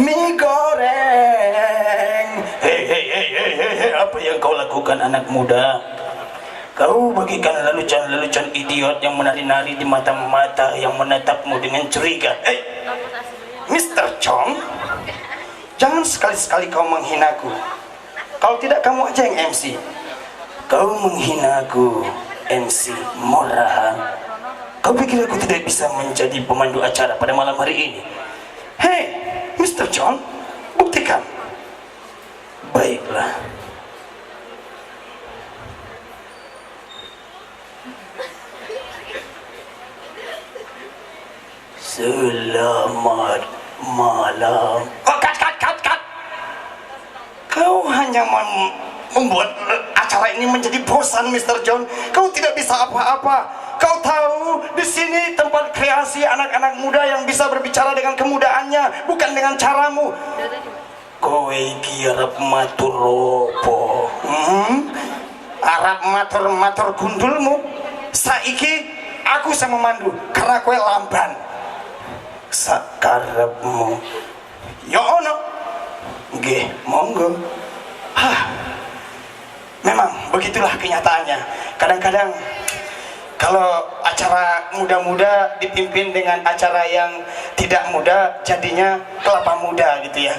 mie goreng. Hei, apa yang kau lakukan anak muda? Kau bagikan lelucon-lelucon idiot yang menari-nari di mata-mata yang menatapmu dengan curiga. Hei, Mr. Chong, jangan sekali-sekali kau menghinaku. Kalau tidak, kamu aja yang MC. Kau menghinaku, MC Morahan. Kau pikir aku tidak bisa menjadi pemandu acara pada malam hari ini? Hei, Mr. John, buktikan. Baiklah. Selamat malam. Oh, cut. Kau hanya membuat acara ini menjadi bosan, Mr. John. Kau tidak bisa apa-apa. Kau tahu, di sini tempat kreasi anak-anak muda yang bisa berbicara dengan kemudaannya, bukan dengan caramu. Kowe iki arep matur opo? Arep matur gundulmu. Saiki aku sama mandu karena kowe lamban. Sakarepmu. Ya ono. Nggih, monggo. Memang begitulah kenyataannya. Kadang-kadang kalau acara muda-muda dipimpin dengan acara yang tidak muda, jadinya kelapa muda gitu ya.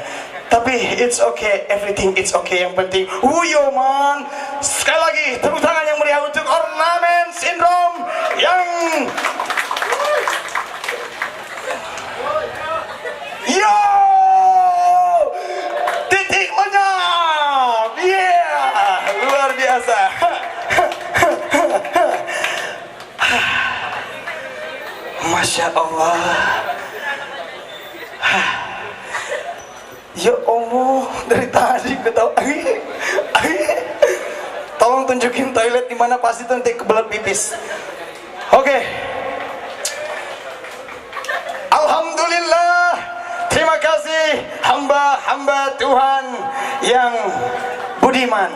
Tapi it's okay, everything it's okay. Yang penting, wuyo man. Sekali lagi, tepuk tangan yang meriah untuk Ornamen Syndrome yang yo titik menyap, yeah, luar biasa. Masya Allah. Ya Allah, dari tadi gue tahu. Tolong tunjukin toilet di mana, pasti tuh nanti kebelet pipis. Oke. Alhamdulillah. Terima kasih hamba-hamba Tuhan yang budiman.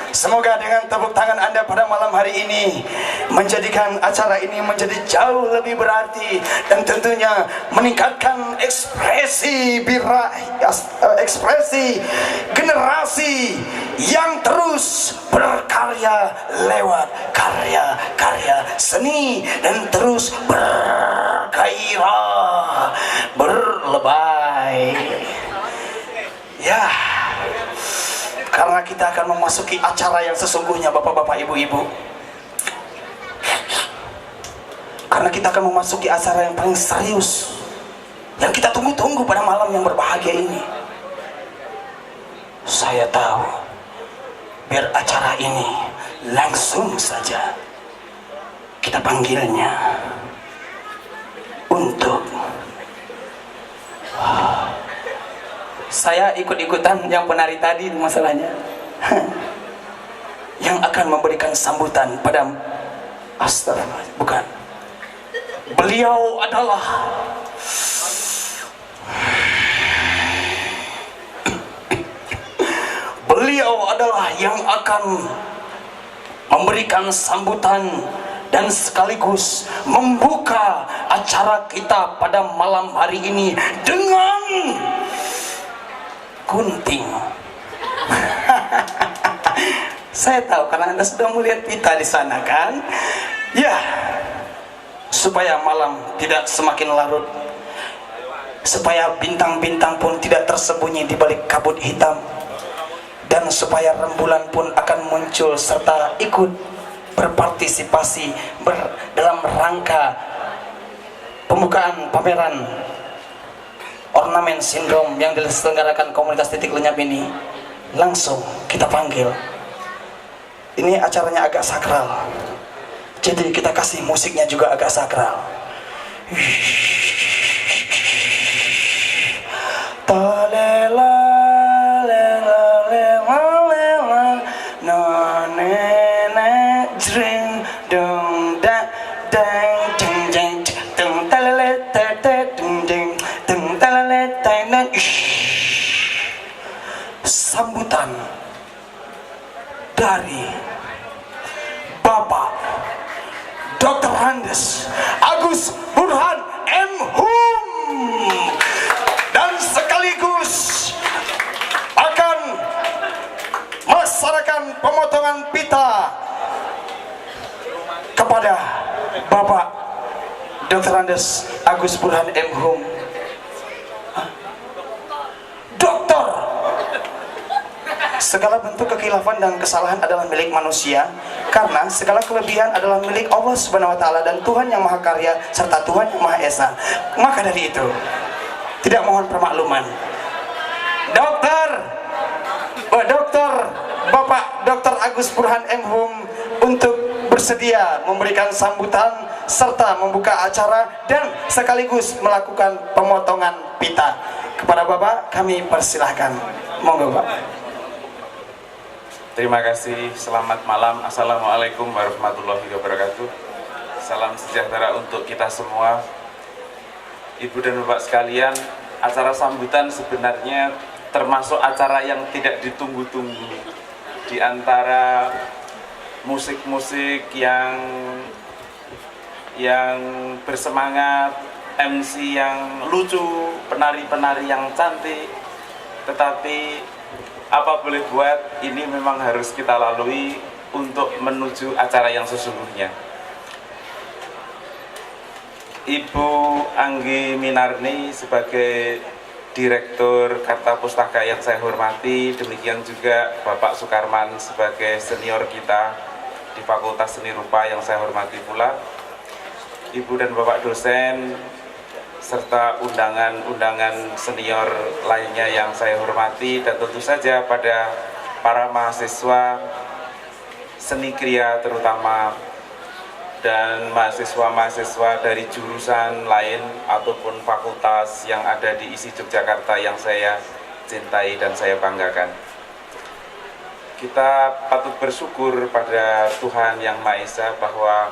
Semoga dengan tepuk tangan Anda pada malam hari ini menjadikan acara ini menjadi jauh lebih berarti dan tentunya meningkatkan ekspresi ekspresi generasi yang terus berkarya lewat karya-karya seni dan terus bergairah, berlebay. Ya. Karena kita akan memasuki acara yang sesungguhnya, bapak-bapak, ibu-ibu. Karena kita akan memasuki acara yang paling serius, yang kita tunggu-tunggu pada malam yang berbahagia ini. Saya tahu, biar acara ini langsung saja kita panggilnya untuk saya ikut-ikutan yang penari tadi masalahnya yang akan memberikan sambutan pada bukan, beliau adalah yang akan memberikan sambutan dan sekaligus membuka acara kita pada malam hari ini dengan gunting. Saya tahu karena Anda sudah melihat pita di sana kan? Ya, supaya malam tidak semakin larut, supaya bintang-bintang pun tidak tersembunyi di balik kabut hitam, dan supaya rembulan pun akan muncul serta ikut berpartisipasi dalam rangka pembukaan pameran Ornamen Syndrome yang diselenggarakan komunitas titik lenyap ini. Langsung kita panggil. Ini acaranya agak sakral, jadi kita kasih musiknya juga agak sakral. Sambutan dari Bapak Dr. Andes Agus Burhan M. Hum dan Bapak Dr. Andes Agus Burhan M. Hum. Doktor, segala bentuk kekhilafan dan kesalahan adalah milik manusia, karena segala kelebihan adalah milik Allah Subhanahu wa Ta'ala dan Tuhan yang Maha Karya serta Tuhan yang Maha Esa. Maka dari itu, tidak mohon permakluman. Dokter Bapak Dr. Agus Burhan M. Hum untuk bersedia memberikan sambutan serta membuka acara dan sekaligus melakukan pemotongan pita. Kepada Bapak kami persilahkan. Monggo Pak. Terima kasih, selamat malam. Assalamualaikum warahmatullahi wabarakatuh. Salam sejahtera untuk kita semua. Ibu dan Bapak sekalian, acara sambutan sebenarnya termasuk acara yang tidak ditunggu-tunggu. Di antara musik-musik yang bersemangat, MC yang lucu, penari-penari yang cantik, tetapi apa boleh buat, ini memang harus kita lalui untuk menuju acara yang sesungguhnya. Ibu Anggi Minarni sebagai Direktur Karta Pustaka yang saya hormati, demikian juga Bapak Sukarman sebagai senior kita di Fakultas Seni Rupa yang saya hormati pula, Ibu dan Bapak dosen, serta undangan-undangan senior lainnya yang saya hormati, dan tentu saja pada para mahasiswa seni kriya terutama, dan mahasiswa-mahasiswa dari jurusan lain ataupun fakultas yang ada di isi Yogyakarta yang saya cintai dan saya banggakan. Kita patut bersyukur pada Tuhan Yang Maha Esa bahwa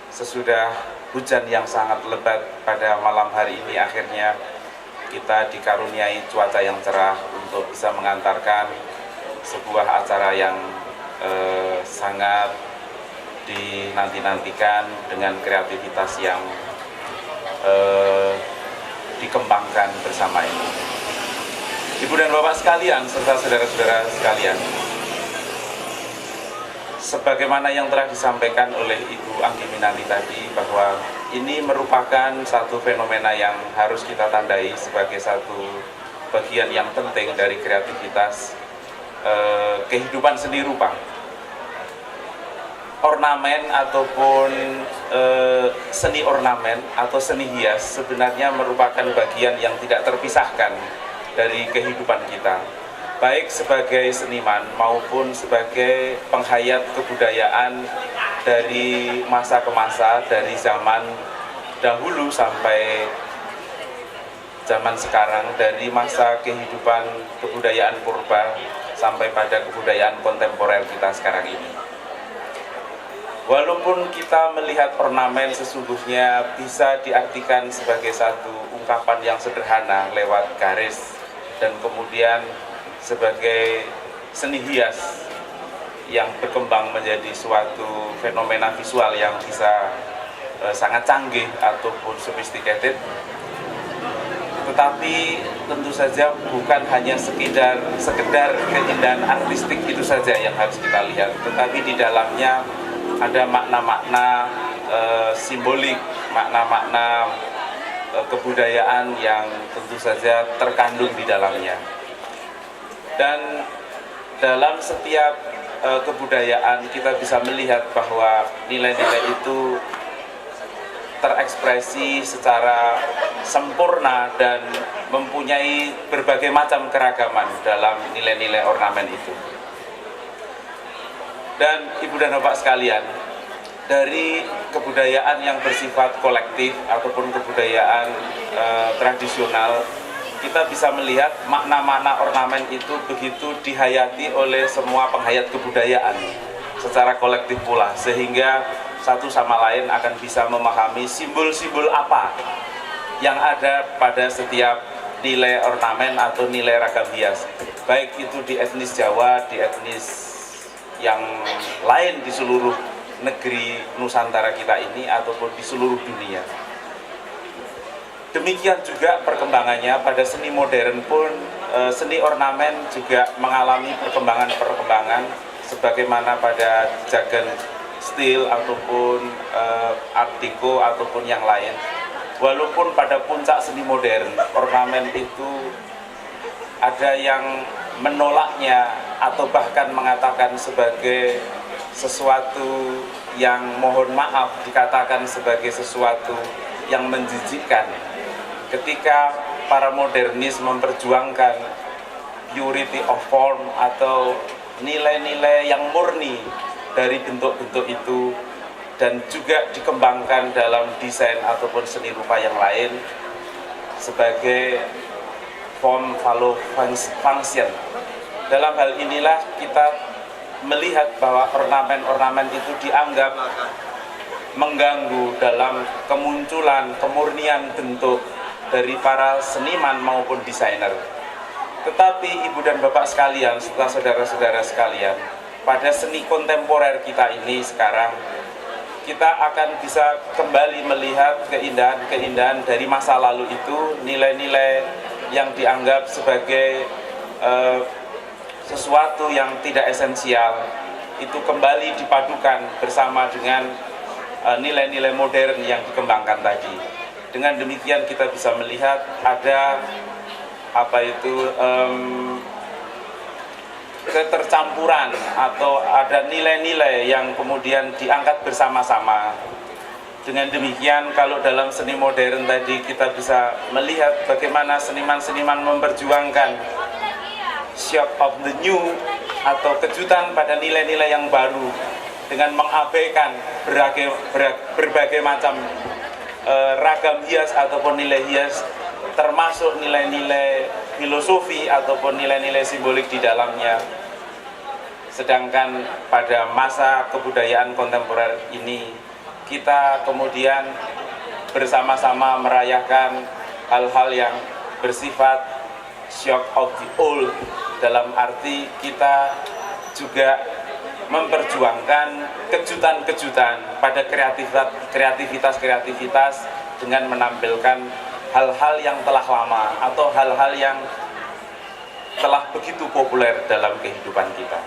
sesudah hujan yang sangat lebat pada malam hari ini, akhirnya kita dikaruniai cuaca yang cerah untuk bisa mengantarkan sebuah acara yang sangat dinanti-nantikan dengan kreativitas yang dikembangkan bersama ini. Ibu dan Bapak sekalian serta saudara-saudara sekalian, sebagaimana yang telah disampaikan oleh Ibu Anggi Minarni tadi, bahwa ini merupakan satu fenomena yang harus kita tandai sebagai satu bagian yang penting dari kreativitas kehidupan seni rupa. Ornamen ataupun seni ornamen atau seni hias sebenarnya merupakan bagian yang tidak terpisahkan dari kehidupan kita, baik sebagai seniman maupun sebagai penghayat kebudayaan dari masa ke masa, dari zaman dahulu sampai zaman sekarang, dari masa kehidupan kebudayaan purba sampai pada kebudayaan kontemporer kita sekarang ini. Walaupun kita melihat ornamen sesungguhnya bisa diartikan sebagai satu ungkapan yang sederhana lewat garis, dan kemudian sebagai seni hias yang berkembang menjadi suatu fenomena visual yang bisa sangat canggih ataupun sophisticated, tetapi tentu saja bukan hanya sekedar keindahan artistik itu saja yang harus kita lihat, tetapi di dalamnya ada makna-makna simbolik, makna-makna kebudayaan yang tentu saja terkandung di dalamnya. Dan dalam setiap kebudayaan kita bisa melihat bahwa nilai-nilai itu terekspresi secara sempurna dan mempunyai berbagai macam keragaman dalam nilai-nilai ornamen itu. Dan Ibu dan Bapak sekalian, dari kebudayaan yang bersifat kolektif ataupun kebudayaan tradisional, kita bisa melihat makna-makna ornamen itu begitu dihayati oleh semua penghayat kebudayaan secara kolektif pula, sehingga satu sama lain akan bisa memahami simbol-simbol apa yang ada pada setiap nilai ornamen atau nilai ragam hias, baik itu di etnis Jawa, di etnis yang lain di seluruh negeri Nusantara kita ini ataupun di seluruh dunia. Demikian juga perkembangannya pada seni modern pun, seni ornamen juga mengalami perkembangan sebagaimana pada jagan steel ataupun art deco ataupun yang lain. Walaupun pada puncak seni modern, ornamen itu ada yang menolaknya atau bahkan mengatakan sebagai sesuatu yang mohon maaf dikatakan sebagai sesuatu yang menjijikkan. Ketika para modernis memperjuangkan purity of form atau nilai-nilai yang murni dari bentuk-bentuk itu dan juga dikembangkan dalam desain ataupun seni rupa yang lain sebagai form follow function. Dalam hal inilah kita melihat bahwa ornamen-ornamen itu dianggap mengganggu dalam kemunculan kemurnian bentuk dari para seniman maupun desainer. Tetapi Ibu dan Bapak sekalian, serta saudara-saudara sekalian, pada seni kontemporer kita ini sekarang, kita akan bisa kembali melihat keindahan-keindahan dari masa lalu itu, nilai-nilai yang dianggap sebagai sesuatu yang tidak esensial, itu kembali dipadukan bersama dengan nilai-nilai modern yang dikembangkan tadi. Dengan demikian kita bisa melihat ada ketercampuran atau ada nilai-nilai yang kemudian diangkat bersama-sama. Dengan demikian kalau dalam seni modern tadi kita bisa melihat bagaimana seniman-seniman memperjuangkan shock of the new atau kejutan pada nilai-nilai yang baru dengan mengabaikan berbagai macam ragam hias ataupun nilai hias, termasuk nilai-nilai filosofi ataupun nilai-nilai simbolik di dalamnya. Sedangkan pada masa kebudayaan kontemporer ini kita kemudian bersama-sama merayakan hal-hal yang bersifat shock of the old, dalam arti kita juga memperjuangkan kejutan-kejutan pada kreativitas dengan menampilkan hal-hal yang telah lama atau hal-hal yang telah begitu populer dalam kehidupan kita.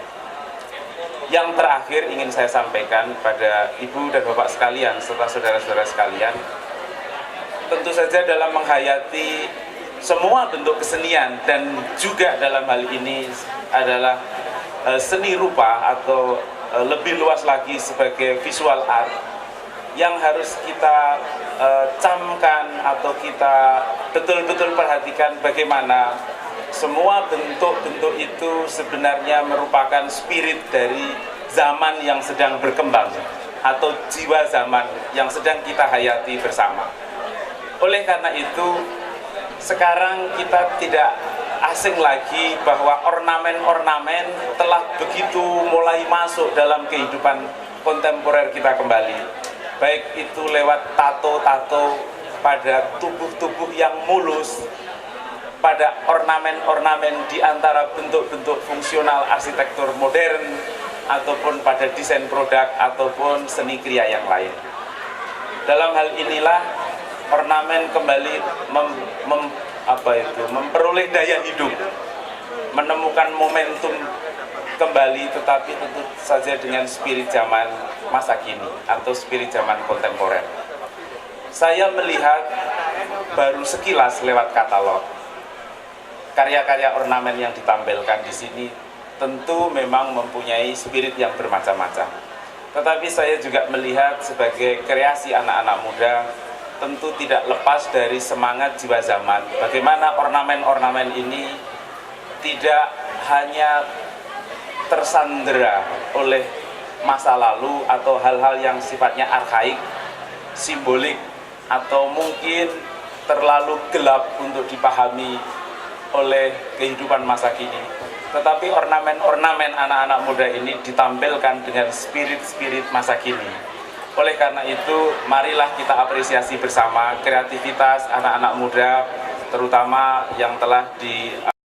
Yang terakhir ingin saya sampaikan pada Ibu dan Bapak sekalian serta saudara-saudara sekalian, tentu saja dalam menghayati semua bentuk kesenian dan juga dalam hal ini adalah seni rupa atau lebih luas lagi sebagai visual art, yang harus kita camkan atau kita betul-betul perhatikan bagaimana semua bentuk-bentuk itu sebenarnya merupakan spirit dari zaman yang sedang berkembang atau jiwa zaman yang sedang kita hayati bersama. Oleh karena itu, sekarang kita tidak asing lagi bahwa ornamen-ornamen telah begitu mulai masuk dalam kehidupan kontemporer kita kembali. Baik itu lewat tato-tato pada tubuh-tubuh yang mulus, pada ornamen-ornamen di antara bentuk-bentuk fungsional arsitektur modern, ataupun pada desain produk ataupun seni kriya yang lain. Dalam hal inilah ornamen kembali memperoleh daya hidup, menemukan momentum kembali, tetapi tentu saja dengan spirit zaman masa kini atau spirit zaman kontemporer. Saya melihat baru sekilas lewat katalog karya-karya ornamen yang ditampilkan di sini tentu memang mempunyai spirit yang bermacam-macam. Tetapi saya juga melihat sebagai kreasi anak-anak muda tentu tidak lepas dari semangat jiwa zaman. Bagaimana ornamen-ornamen ini tidak hanya tersandera oleh masa lalu atau hal-hal yang sifatnya arkaik, simbolik, atau mungkin terlalu gelap untuk dipahami oleh kehidupan masa kini. Tetapi ornamen-ornamen anak-anak muda ini ditampilkan dengan spirit-spirit masa kini. Oleh karena itu, marilah kita apresiasi bersama kreativitas anak-anak muda, terutama yang telah